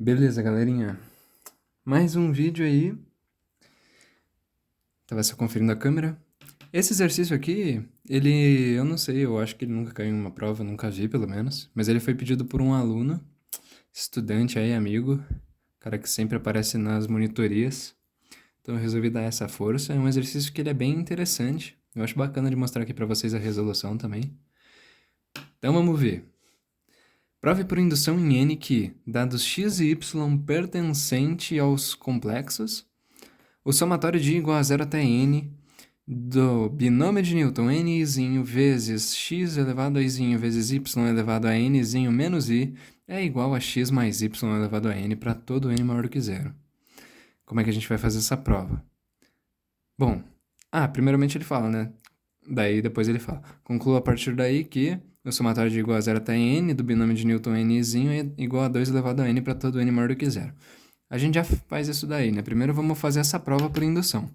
Beleza, galerinha. Mais um vídeo aí. Tava só conferindo a câmera. Esse exercício aqui, eu não sei, eu acho que ele nunca caiu em uma prova, nunca vi pelo menos. Mas ele foi pedido por um aluno, estudante aí, amigo, cara que sempre aparece nas monitorias. Então eu resolvi dar essa força. É um exercício que ele é bem interessante. Eu acho bacana de mostrar aqui pra vocês a resolução também. Então vamos ver. Prove por indução em N que, dados x e y pertencente aos complexos, o somatório de I igual a zero até N do binômio de Newton Nzinho vezes x elevado a Izinho vezes y elevado a Nzinho menos I é igual a x mais y elevado a N para todo N maior do que zero. Como é que a gente vai fazer essa prova? Bom, primeiramente ele fala, né? Daí depois ele fala. Conclua a partir daí que o somatório de I igual a zero até N do binômio de Newton Nzinho é igual a 2 elevado a N para todo N maior do que zero. A gente já faz isso daí, né? Primeiro vamos fazer essa prova por indução.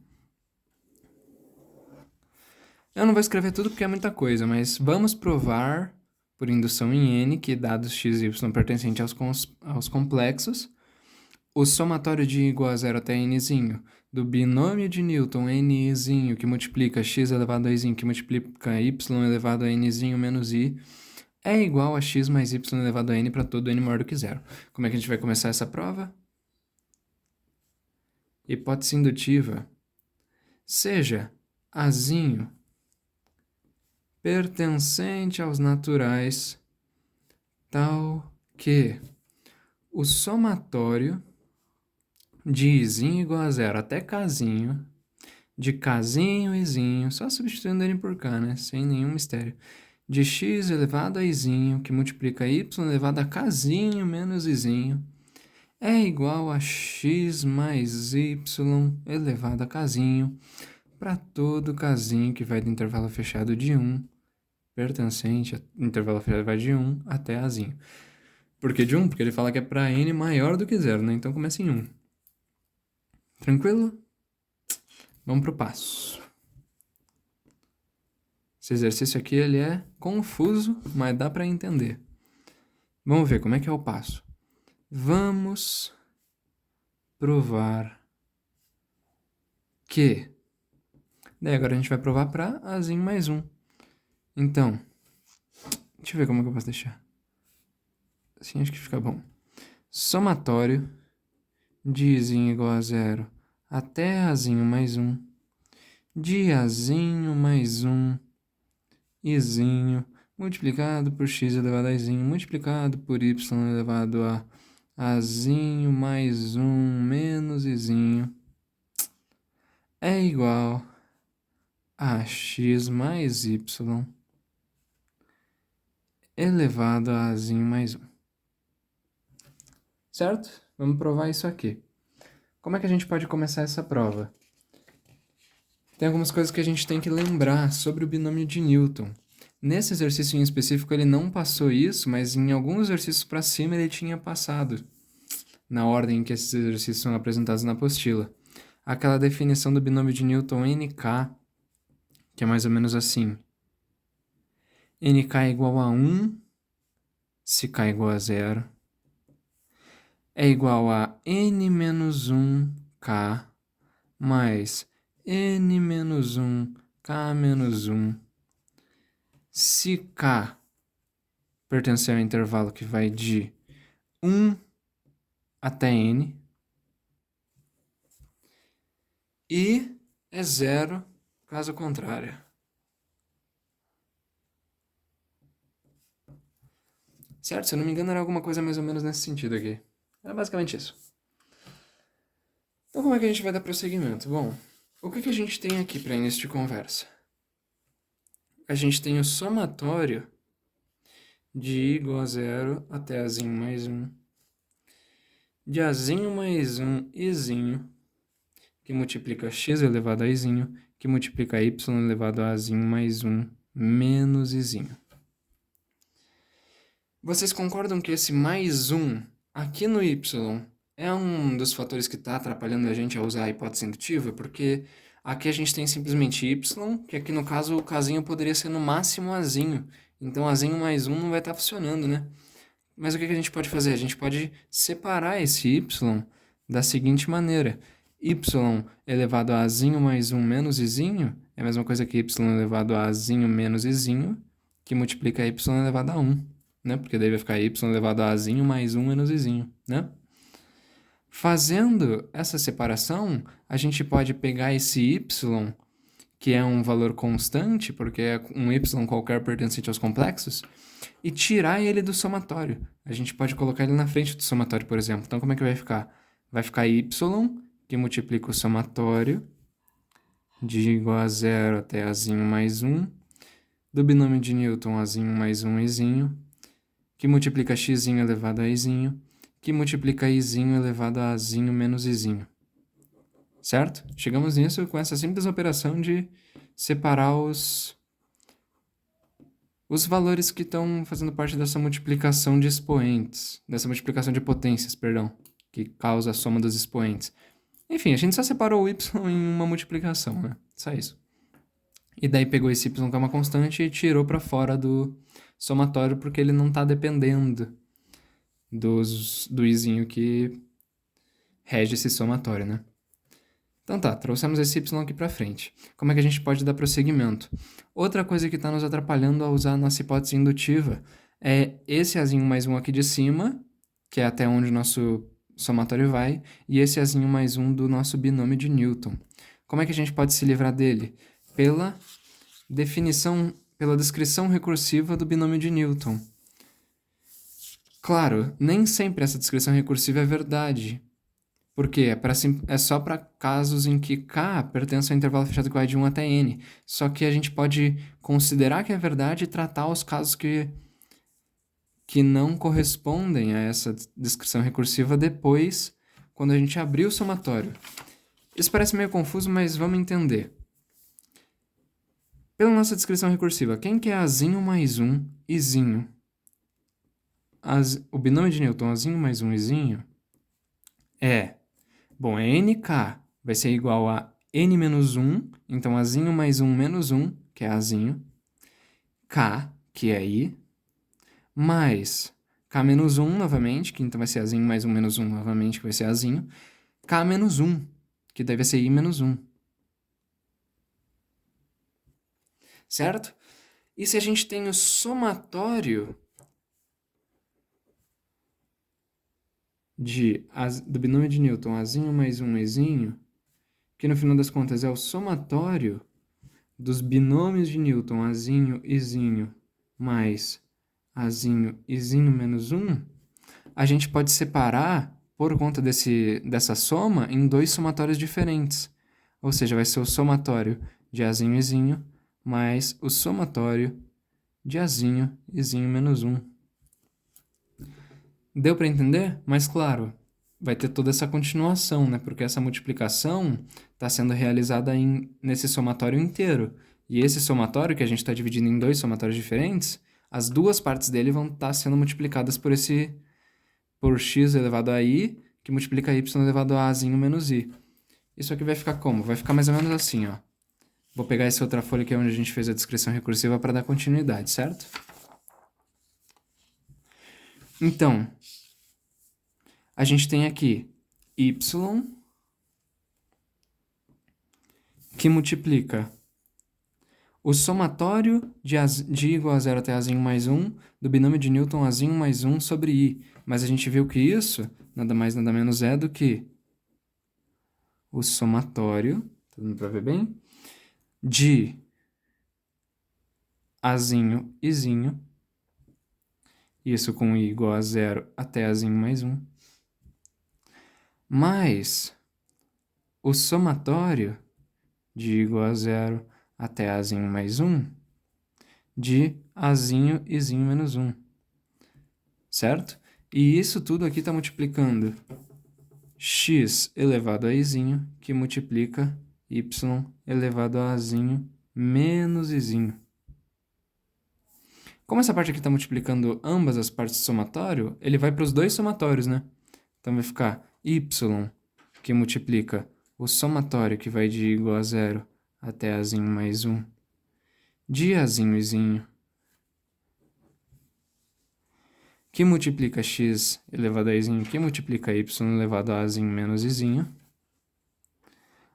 Eu não vou escrever tudo porque é muita coisa, mas vamos provar por indução em N que dados x e y pertencentes aos complexos, o somatório de I igual a zero até Nzinho do binômio de Newton Nzinho que multiplica x elevado a Izinho que multiplica y elevado a Nzinho menos I é igual a x mais y elevado a N para todo N maior do que zero. Como é que a gente vai começar essa prova? Hipótese indutiva. Seja Azinho pertencente aos naturais, tal que o somatório de Izinho igual a zero até Kzinho, de Kzinho, Izinho, só substituindo ele por K, né? Sem nenhum mistério. De x elevado a Izinho, que multiplica y elevado a Kzinho menos Izinho, é igual a x mais y elevado a Kzinho, para todo Kzinho que vai do intervalo fechado de 1, pertencente, intervalo fechado vai de 1 até Azinho. Por que de 1? Porque ele fala que é para n maior do que 0, né? Então começa em 1. Tranquilo? Vamos pro passo. Esse exercício aqui ele é confuso, mas dá para entender. Vamos ver como é que é o passo. Vamos provar que... Daí agora a gente vai provar para Azinho mais 1. Então, deixa eu ver como é que eu posso deixar. Assim acho que fica bom. Somatório de Izinho igual a 0 até Azinho mais 1, de Azinho mais 1, Izinho, multiplicado por x elevado a Izinho, multiplicado por y elevado a Azinho mais 1 menos Izinho, é igual a x mais y elevado a Azinho mais 1. Certo? Vamos provar isso aqui. Como é que a gente pode começar essa prova? Tem algumas coisas que a gente tem que lembrar sobre o binômio de Newton. Nesse exercício em específico ele não passou isso, mas em alguns exercícios para cima ele tinha passado, na ordem em que esses exercícios são apresentados na apostila. Aquela definição do binômio de Newton NK, que é mais ou menos assim. NK é igual a 1, se K é igual a 0, é igual a N menos 1K mais N menos 1, K menos 1. Se K pertencer ao intervalo que vai de 1 até N, e é 0 caso contrário. Certo? Se eu não me engano, era alguma coisa mais ou menos nesse sentido aqui. Era basicamente isso. Então, como é que a gente vai dar prosseguimento? Bom, o que a gente tem aqui para início de conversa? A gente tem o somatório de I igual a 0 até Azinho mais 1, de Azinho mais 1 Izinho, que multiplica x elevado a Izinho, que multiplica y elevado a Azinho mais 1 menos Izinho. Vocês concordam que esse mais 1 aqui no y é um dos fatores que está atrapalhando a gente a usar a hipótese indutiva? Porque aqui a gente tem simplesmente y, que aqui no caso o casinho poderia ser no máximo azinho. Então azinho mais 1 não vai estar funcionando, né? Mas o que a gente pode fazer? A gente pode separar esse y da seguinte maneira. Y elevado a azinho mais 1 menos izinho é a mesma coisa que y elevado a azinho menos izinho, que multiplica y elevado a 1, né? Porque daí vai ficar y elevado a azinho mais 1 menos izinho, né? Fazendo essa separação, a gente pode pegar esse y, que é um valor constante, porque é um y qualquer pertencente aos complexos, e tirar ele do somatório. A gente pode colocar ele na frente do somatório, por exemplo. Então, como é que vai ficar? Vai ficar y, que multiplica o somatório, de igual a 0 até azinho mais 1, do binômio de Newton, azinho mais 1, izinho, que multiplica x elevado a izinho, que multiplica izinho elevado a azinho menos izinho. Certo? Chegamos nisso com essa simples operação de separar os valores que estão fazendo parte dessa multiplicação de expoentes, dessa multiplicação de potências, perdão, que causa a soma dos expoentes. Enfim, a gente só separou o y em uma multiplicação, né? Só isso. E daí pegou esse y que é uma constante e tirou para fora do somatório porque ele não está dependendo do izinho que rege esse somatório, né? Então tá, trouxemos esse y aqui para frente. Como é que a gente pode dar prosseguimento? Outra coisa que está nos atrapalhando a usar a nossa hipótese indutiva é esse azinho mais 1 aqui de cima, que é até onde o nosso somatório vai, e esse azinho mais 1 do nosso binômio de Newton. Como é que a gente pode se livrar dele? Pela descrição recursiva do binômio de Newton. Claro, nem sempre essa descrição recursiva é verdade. Por quê? É só para casos em que K pertence ao intervalo fechado que vai de 1 até N. Só que a gente pode considerar que é verdade e tratar os casos que não correspondem a essa descrição recursiva depois, quando a gente abrir o somatório. Isso parece meio confuso, mas vamos entender. Pela nossa descrição recursiva, quem que é azinho mais 1, izinho? O binômio de Newton, azinho mais 1, izinho, é nk vai ser igual a n menos 1, então azinho mais 1 menos 1, que é azinho, k, que é i, mais k menos 1 novamente, que então vai ser azinho mais 1 menos 1 novamente, que vai ser azinho, k menos 1, que deve ser i menos 1. Certo? E se a gente tem o somatório do binômio de Newton, azinho mais 1, izinho, que no final das contas é o somatório dos binômios de Newton, azinho, izinho, mais azinho, izinho menos 1, a gente pode separar, por conta dessa soma, em dois somatórios diferentes. Ou seja, vai ser o somatório de azinho, izinho, mais o somatório de azinho, izinho menos 1. Deu para entender? Mas claro, vai ter toda essa continuação, né? Porque essa multiplicação está sendo realizada nesse somatório inteiro. E esse somatório, que a gente está dividindo em dois somatórios diferentes, as duas partes dele vão estar sendo multiplicadas por x elevado a i, que multiplica y elevado a azinho menos i. Isso aqui vai ficar como? Vai ficar mais ou menos assim, ó. Vou pegar essa outra folha que é onde a gente fez a descrição recursiva para dar continuidade, certo? Então, a gente tem aqui y, que multiplica o somatório de igual a 0 até azinho mais 1 do binômio de Newton azinho mais 1 sobre i. Mas a gente viu que isso nada mais nada menos é do que o somatório, tá dando para ver bem? De azinho, izinho, isso com i igual a 0 até azinho mais 1, mais o somatório de igual a 0 até azinho mais 1 de azinho, izinho menos 1, certo? E isso tudo aqui está multiplicando x elevado a izinho, que multiplica y elevado a azinho menos izinho. Como essa parte aqui está multiplicando ambas as partes do somatório, ele vai para os dois somatórios, né? Então vai ficar y, que multiplica o somatório, que vai de igual a 0 até azinho mais 1, de azinho, izinho, que multiplica x elevado a izinho, que multiplica y elevado a azinho menos izinho,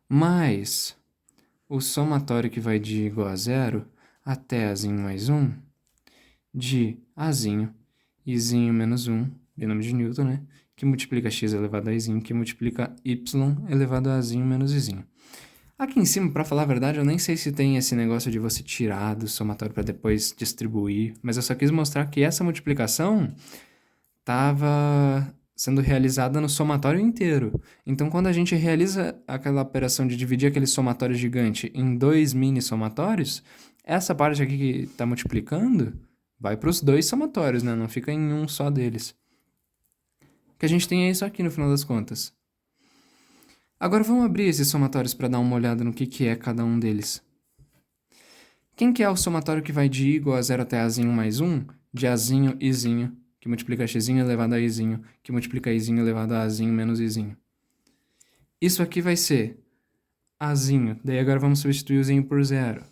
mais o somatório que vai de igual a zero até azinho mais 1, de azinho, izinho menos 1, binômio de Newton, né? Que multiplica x elevado a izinho, que multiplica y elevado a azinho menos izinho. Aqui em cima, para falar a verdade, eu nem sei se tem esse negócio de você tirar do somatório para depois distribuir, mas eu só quis mostrar que essa multiplicação estava sendo realizada no somatório inteiro. Então, quando a gente realiza aquela operação de dividir aquele somatório gigante em 2 mini somatórios, essa parte aqui que está multiplicando vai para os 2 somatórios, né? Não fica em um só deles. O que a gente tem é isso aqui no final das contas. Agora vamos abrir esses somatórios para dar uma olhada no que é cada um deles. Quem que é o somatório que vai de igual a 0 até azinho mais 1? De azinho, izinho, que multiplica x elevado a izinho, que multiplica izinho elevado a azinho menos izinho. Isso aqui vai ser azinho, daí agora vamos substituir o zinho por 0.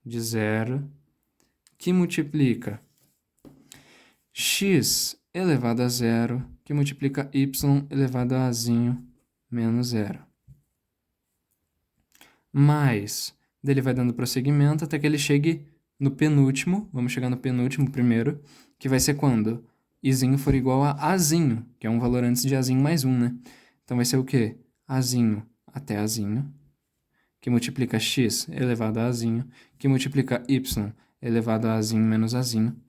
De 0, que multiplica x elevado a 0, que multiplica y elevado a azinho menos 0. Mais, dele vai dando prosseguimento até que ele chegue no penúltimo, vamos chegar no penúltimo primeiro, que vai ser quando izinho for igual a azinho, que é um valor antes de azinho mais 1, né? Então vai ser o quê? Azinho até azinho, que multiplica x elevado a azinho, que multiplica y elevado a azinho menos azinho,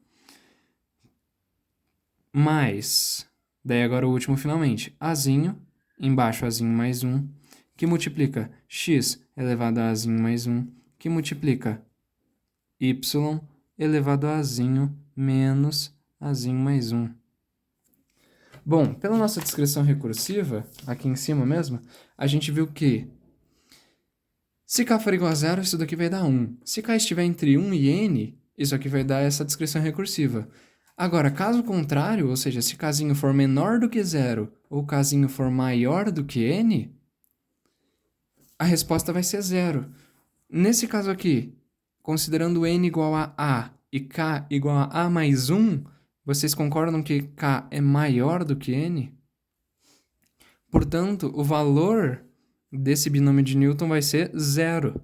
mais, daí agora o último finalmente, azinho, embaixo azinho mais 1, que multiplica x elevado a azinho mais 1, que multiplica y elevado a azinho menos azinho mais 1. Bom, pela nossa descrição recursiva, aqui em cima mesmo, a gente viu que se k for igual a 0, isso daqui vai dar 1. Se k estiver entre 1 e n, isso aqui vai dar essa descrição recursiva. Agora, caso contrário, ou seja, se kzinho for menor do que 0 ou kzinho for maior do que n, a resposta vai ser 0. Nesse caso aqui, considerando n igual a a e k igual a mais 1, vocês concordam que k é maior do que n? Portanto, o valor desse binômio de Newton vai ser 0.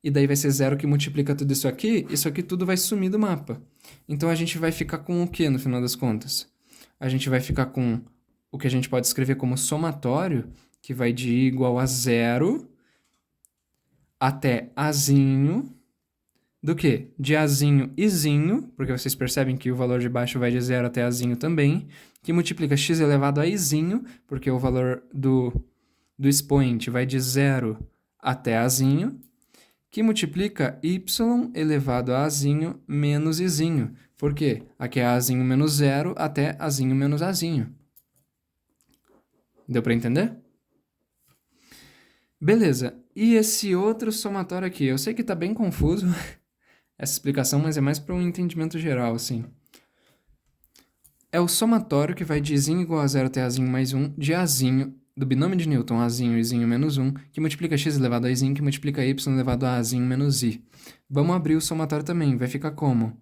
E daí vai ser 0 que multiplica tudo isso aqui tudo vai sumir do mapa. Então a gente vai ficar com o que no final das contas? A gente vai ficar com o que a gente pode escrever como somatório, que vai de igual a 0 até azinho, do que? De azinho izinho, porque vocês percebem que o valor de baixo vai de 0 até azinho também, que multiplica x elevado a izinho, porque o valor do expoente vai de 0 até azinho, que multiplica y elevado a azinho menos izinho. Por quê? Aqui é azinho menos 0 até azinho menos azinho. Deu para entender? Beleza. E esse outro somatório aqui? Eu sei que está bem confuso essa explicação, mas é mais para um entendimento geral, assim. É o somatório que vai de izinho igual a 0 até azinho mais 1, de azinho, do binômio de Newton, azinho, izinho menos 1, que multiplica x elevado a izinho, que multiplica y elevado a azinho menos i. Vamos abrir o somatório também, vai ficar como?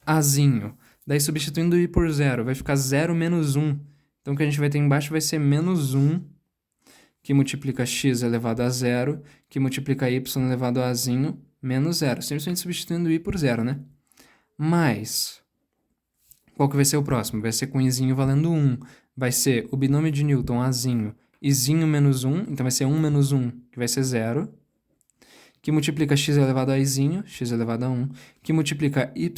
Azinho. Daí substituindo i por 0, vai ficar 0 menos 1. Então o que a gente vai ter embaixo vai ser menos 1, que multiplica x elevado a 0, que multiplica y elevado a azinho menos 0. Simplesmente substituindo i por 0, né? Mais, qual que vai ser o próximo? Vai ser com izinho valendo 1. Vai ser o binômio de Newton, azinho, izinho menos 1, então vai ser 1 menos 1, que vai ser 0, que multiplica x elevado a izinho, x elevado a 1, que multiplica y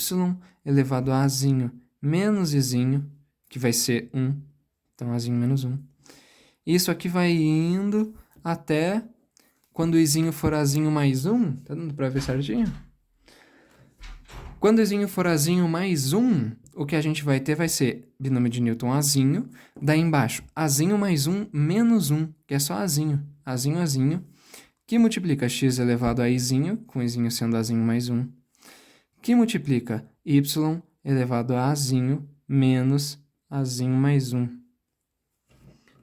elevado a azinho menos izinho, que vai ser 1, então azinho menos 1. Isso aqui vai indo até quando o izinho for azinho mais 1, tá dando para ver certinho? Quando o izinho for azinho mais 1, o que a gente vai ter vai ser binômio de Newton azinho, daí embaixo azinho mais 1 menos 1, que é só azinho, azinho, azinho, que multiplica x elevado a izinho, com izinho sendo azinho mais 1, que multiplica y elevado a azinho menos azinho mais 1.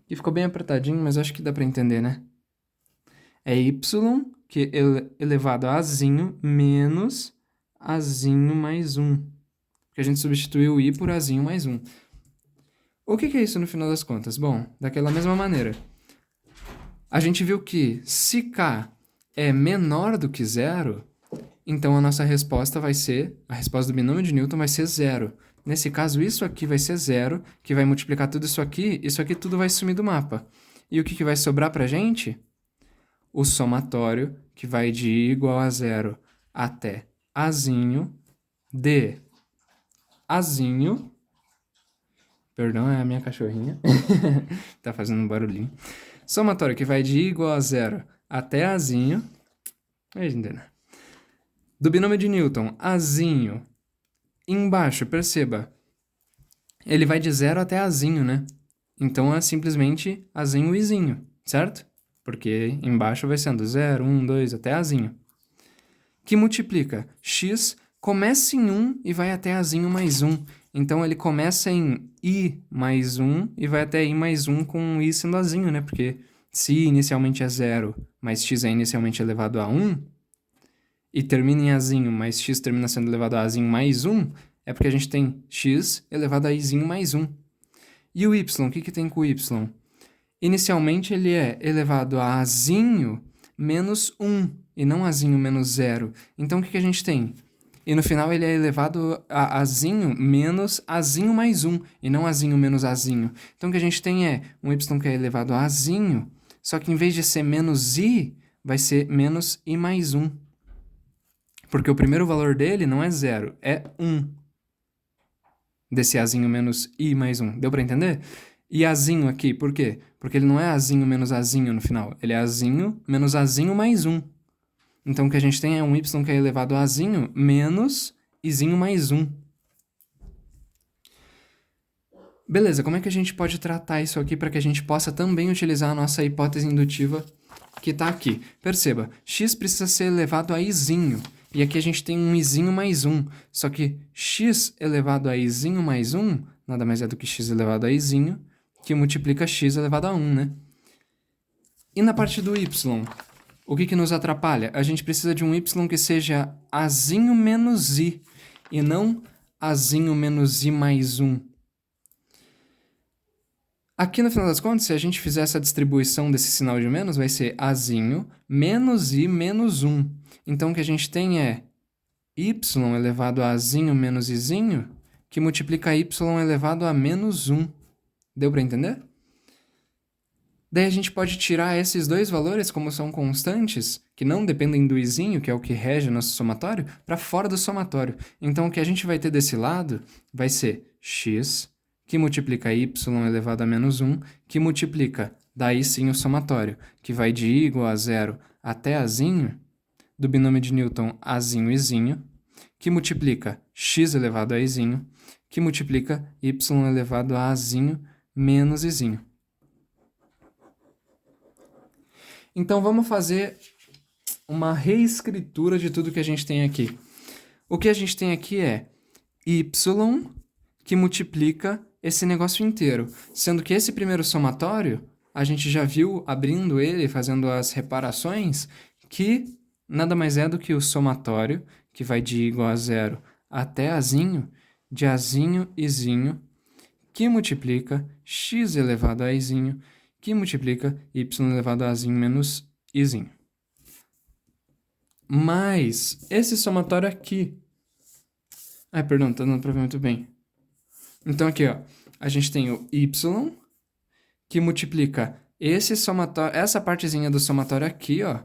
Aqui ficou bem apertadinho, mas acho que dá para entender, né? É y que elevado a azinho menos azinho mais 1. porque a gente substituiu o i por azinho mais 1. O que é isso no final das contas? Bom, daquela mesma maneira, a gente viu que se k é menor do que zero, então a nossa resposta vai ser, a resposta do binômio de Newton vai ser zero. Nesse caso, isso aqui vai ser zero, que vai multiplicar tudo isso aqui tudo vai sumir do mapa. E o que vai sobrar pra gente? O somatório, que vai de i igual a zero até azinho de azinho. Perdão, é a minha cachorrinha. Tá fazendo um barulhinho. Somatório que vai de i igual a zero até azinho. Do binômio de Newton, azinho. Embaixo, perceba, ele vai de zero até azinho, né? Então é simplesmente azinho izinho, certo? Porque embaixo vai sendo 0, 1, 2 até azinho. Que multiplica x, começa em 1 e vai até azinho mais 1. Então ele começa em i mais 1 e vai até i mais 1 com i sendo azinho, né? Porque se i inicialmente é 0, mas x é inicialmente elevado a 1, e termina em azinho, mas x termina sendo elevado a azinho mais 1, é porque a gente tem x elevado a izinho mais 1. E o y, o que tem com o y? Inicialmente ele é elevado a azinho menos 1, e não azinho menos 0. Então o que a gente tem? E no final ele é elevado a azinho menos azinho mais 1, e não azinho menos azinho. Então o que a gente tem é um y que é elevado a azinho, só que em vez de ser menos i, vai ser menos i mais 1. Porque o primeiro valor dele não é 0, é 1. Desse azinho menos i mais 1. Deu pra entender? E azinho aqui, por quê? Porque ele não é azinho menos azinho no final. Ele é azinho menos azinho mais 1. Então, o que a gente tem é um y que é elevado a azinho menos izinho mais 1. Beleza, como é que a gente pode tratar isso aqui para que a gente possa também utilizar a nossa hipótese indutiva que está aqui? Perceba, x precisa ser elevado a izinho. E aqui a gente tem um izinho mais 1. Só que x elevado a izinho mais 1 nada mais é do que x elevado a izinho, que multiplica x elevado a 1, né? E na parte do y, o que nos atrapalha? A gente precisa de um y que seja azinho menos i, e não azinho menos i mais 1. Aqui, no final das contas, se a gente fizer essa distribuição desse sinal de menos, vai ser azinho menos i menos 1. Então, o que a gente tem é y elevado a azinho menos izinho, que multiplica y elevado a menos 1. Deu para entender? Daí a gente pode tirar esses dois valores, como são constantes, que não dependem do izinho, que é o que rege nosso somatório, para fora do somatório. Então, o que a gente vai ter desse lado vai ser x, que multiplica y elevado a menos 1, que multiplica, daí sim, o somatório, que vai de i igual a 0 até azinho, do binômio de Newton azinho izinho, que multiplica x elevado a izinho, que multiplica y elevado a azinho menos izinho. Então, vamos fazer uma reescritura de tudo que a gente tem aqui. O que a gente tem aqui é y que multiplica esse negócio inteiro, sendo que esse primeiro somatório, a gente já viu abrindo ele, fazendo as reparações, que nada mais é do que o somatório, que vai de i igual a 0 até azinho, de azinho izinho, que multiplica x elevado a izinho, que multiplica y elevado a azinho menos izinho. Mas esse somatório aqui... Ai, perdão, tá dando pra ver muito bem. Então aqui, ó, a gente tem o y, que multiplica esse somatório, essa partezinha do somatório aqui, ó,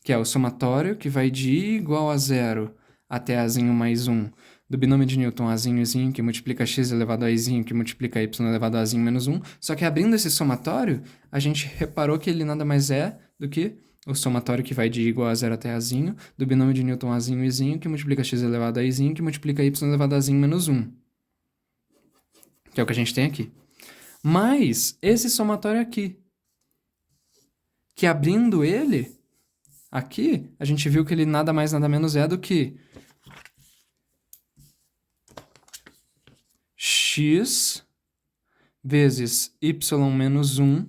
que é o somatório, que vai de i igual a 0 até azinho mais 1, do binômio de Newton azinho izinho, que multiplica x elevado a izinho, que multiplica y elevado a azinho menos 1. Só que abrindo esse somatório, a gente reparou que ele nada mais é do que o somatório que vai de i igual a 0 até azinho, do binômio de Newton azinho izinho, que multiplica x elevado a izinho, que multiplica y elevado a azinho menos 1. Que é o que a gente tem aqui. Mas esse somatório aqui, que abrindo ele, aqui, a gente viu que ele nada mais nada menos é do que x vezes y menos 1,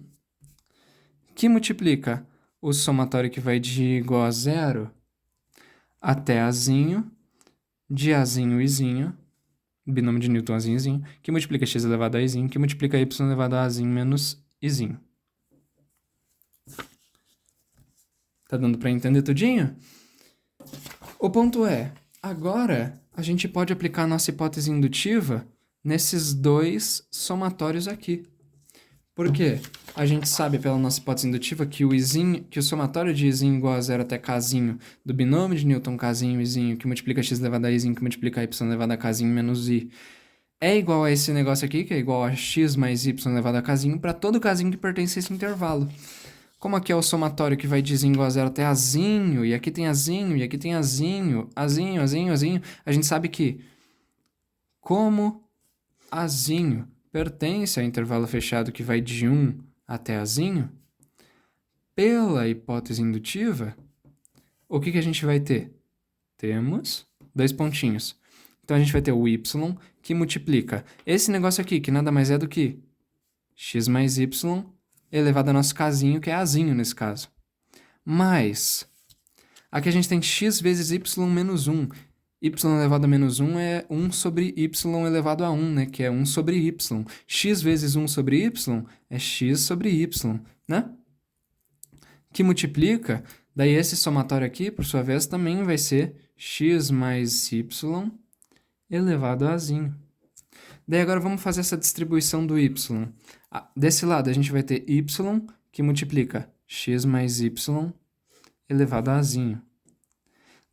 que multiplica o somatório que vai de igual a 0 até azinho, de azinho izinho, binômio de Newton Azinho, que multiplica x elevado a izinho, que multiplica y elevado a azinho menos izinho. Tá dando pra entender tudinho? O ponto é, agora a gente pode aplicar a nossa hipótese indutiva nesses dois somatórios aqui. Por quê? A gente sabe pela nossa hipótese indutiva que o somatório de izinho igual a zero até kzinho do binômio de Newton kzinho izinho, que multiplica x elevado a izinho, que multiplica y elevado a kzinho menos i, é igual a esse negócio aqui, que é igual a x mais y elevado a kzinho, para todo kzinho que pertence a esse intervalo. Como aqui é o somatório que vai de izinho igual a zero até azinho, e aqui tem azinho, e aqui tem azinho, azinho, a gente sabe que como azinho pertence ao intervalo fechado que vai de 1 até azinho, pela hipótese indutiva, o que a gente vai ter? Temos dois pontinhos. Então, a gente vai ter o y, que multiplica esse negócio aqui, que nada mais é do que x mais y elevado ao nosso casinho, que é azinho nesse caso. Mas, aqui a gente tem x vezes y menos 1. Y elevado a menos 1 é 1 sobre y elevado a 1, né? Que é 1 sobre y. X vezes 1 sobre y é x sobre y, né? Que multiplica, daí esse somatório aqui, por sua vez, também vai ser x mais y elevado a azinho. Daí agora vamos fazer essa distribuição do y. Desse lado a gente vai ter y, que multiplica x mais y elevado a azinho.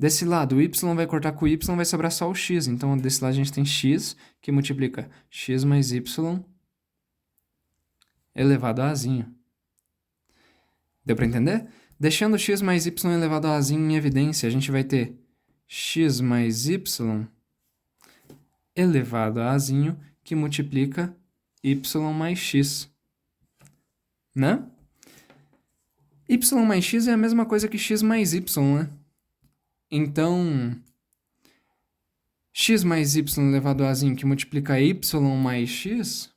Desse lado, o y vai cortar com o y, vai sobrar só o x. Então, desse lado a gente tem x, que multiplica x mais y elevado a azinho. Deu para entender? Deixando x mais y elevado a azinho em evidência, a gente vai ter x mais y elevado a azinho, que multiplica y mais x. Né? Y mais x é a mesma coisa que x mais y, né? Então, x mais y elevado a azinho, que multiplica y mais x,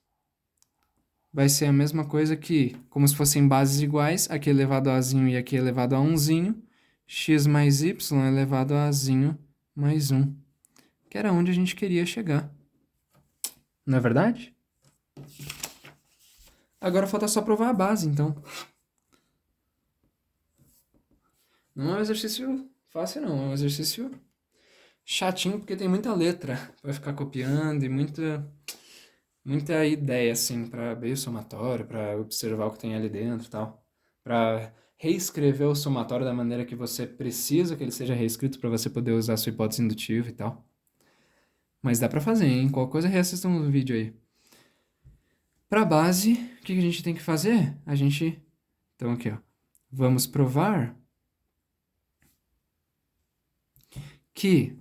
vai ser a mesma coisa que, como se fossem bases iguais, aqui elevado a azinho e aqui elevado a 1zinho, x mais y elevado a azinho mais 1, que era onde a gente queria chegar. Não é verdade? Agora falta só provar a base, então. Não é um exercício fácil, não. É um exercício chatinho, porque tem muita letra pra ficar copiando e muita ideia, assim, pra abrir o somatório, pra observar o que tem ali dentro e tal. Pra reescrever o somatório da maneira que você precisa que ele seja reescrito pra você poder usar a sua hipótese indutiva e tal. Mas dá pra fazer, hein? Qualquer coisa reassistam no vídeo aí. Pra base, o que a gente tem que fazer? Então aqui, ó. Vamos provar que...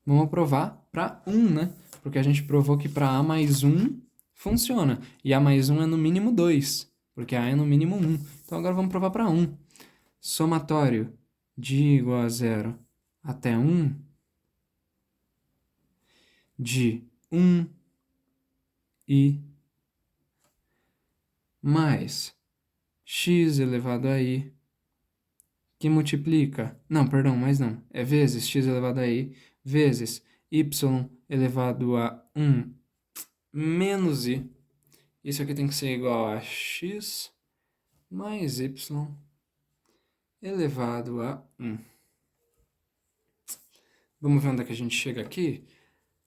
Vamos provar para 1, né? Porque a gente provou que para A mais 1 funciona. E A mais 1 é no mínimo 2, porque A é no mínimo 1. Então agora vamos provar para 1. Somatório de igual a 0 até 1 de 1 i mais x elevado a i, que multiplica... Não, perdão, mais não. É vezes x elevado a i vezes y elevado a 1 menos i. Isso aqui tem que ser igual a x mais y elevado a 1. Vamos ver onde é que a gente chega aqui.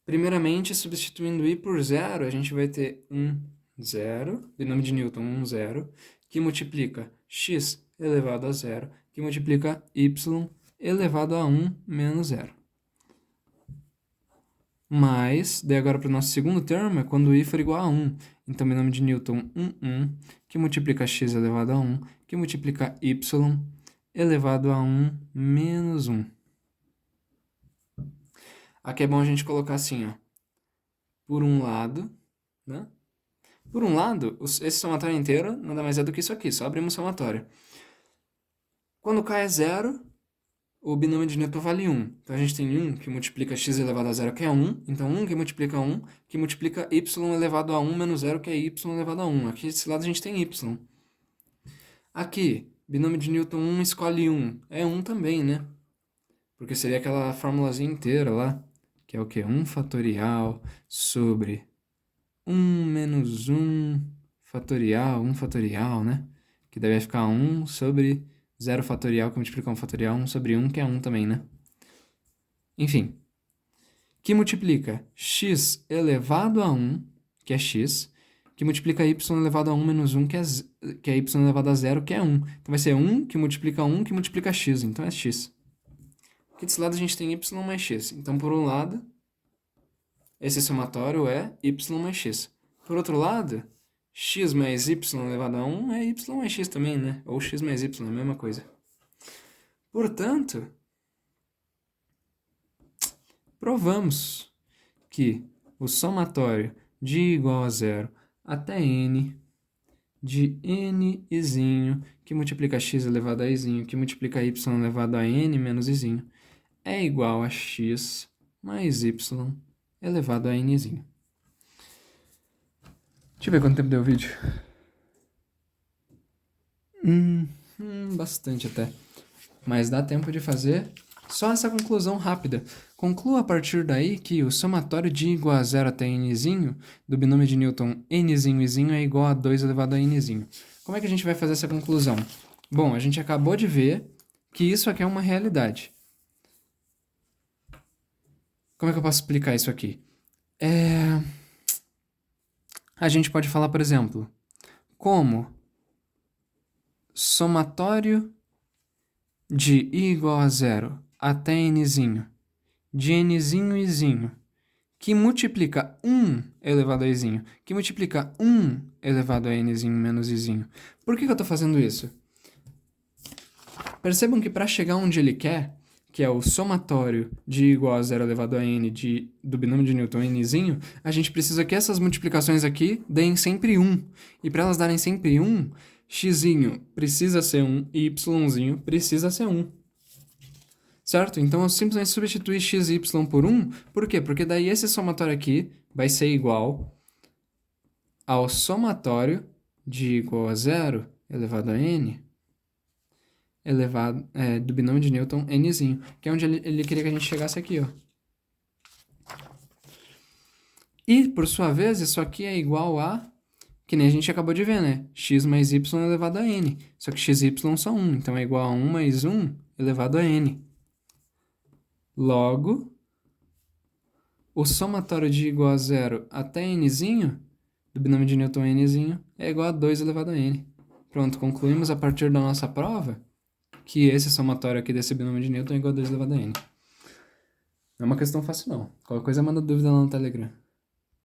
Primeiramente, substituindo i por 0, a gente vai ter 1, 0, binômio de Newton, 1, 0, que multiplica x elevado a 0, que multiplica y elevado a 1 menos 0. Mas, daí agora para o nosso segundo termo, é quando i for igual a 1. Então, binômio de Newton, 1, que multiplica x elevado a 1, que multiplica y elevado a 1 menos 1. Aqui é bom a gente colocar assim, ó. Por um lado, né? Por um lado, esse somatório inteiro nada mais é do que isso aqui, só abrimos o somatório. Quando k é 0, o binômio de Newton vale 1. Então a gente tem 1 que multiplica x elevado a 0, que é 1. Então 1 que multiplica 1, que multiplica y elevado a 1 menos 0, que é y elevado a 1. Aqui desse lado a gente tem y. Aqui, binômio de Newton 1 escolhe 1. É 1 também, né? Porque seria aquela formulazinha inteira lá. que é o quê? 1 fatorial sobre 1 menos 1 fatorial, né? Que deve ficar 1 sobre 0 fatorial, que multiplica 1 fatorial, 1 sobre 1, que é 1 também, né? Enfim, que multiplica x elevado a 1, que é x, que multiplica y elevado a 1 menos 1, que é y elevado a 0, que é 1. Então vai ser 1 que multiplica x, então é x. Aqui desse lado a gente tem y mais x. Então, por um lado, esse somatório é y mais x. Por outro lado, x mais y elevado a 1 é y mais x também, né? Ou x mais y, é a mesma coisa. Portanto, provamos que o somatório de igual a zero até n de n izinho, que multiplica x elevado a izinho, que multiplica y elevado a n menos izinho, é igual a x mais y elevado a nzinho. Deixa eu ver quanto tempo deu o vídeo. Bastante até. Mas dá tempo de fazer só essa conclusão rápida. Conclua a partir daí que o somatório de igual a 0 até nzinho do binômio de Newton nzinho izinho é igual a 2 elevado a nzinho. Como é que a gente vai fazer essa conclusão? Bom, a gente acabou de ver que isso aqui é uma realidade. Como é que eu posso explicar isso aqui? A gente pode falar, por exemplo, como somatório de i igual a 0 até nzinho, de nzinho izinho, que multiplica 1 elevado a izinho, que multiplica 1 elevado a nzinho menos izinho. Por que eu estou fazendo isso? Percebam que para chegar onde ele quer, que é o somatório de i igual a 0 elevado a n do binômio de Newton nzinho, a gente precisa que essas multiplicações aqui deem sempre 1. E para elas darem sempre 1, xzinho precisa ser 1 e yzinho precisa ser 1. Certo? Então eu simplesmente substituí x e y por 1. Por quê? Porque daí esse somatório aqui vai ser igual ao somatório de i igual a 0 elevado a n do binômio de Newton nzinho, que é onde ele queria que a gente chegasse aqui, ó. E, por sua vez, isso aqui é igual a, que nem a gente acabou de ver, né? X mais y elevado a n. Só que x e y são 1, então é igual a 1 mais 1 elevado a n. Logo, o somatório de igual a 0 até nzinho, do binômio de Newton nzinho, é igual a 2 elevado a n. Pronto, concluímos a partir da nossa prova que esse somatório aqui desse binômio de Newton é igual a 2 elevado a n. Não é uma questão fácil, não. Qualquer coisa manda dúvida lá no Telegram.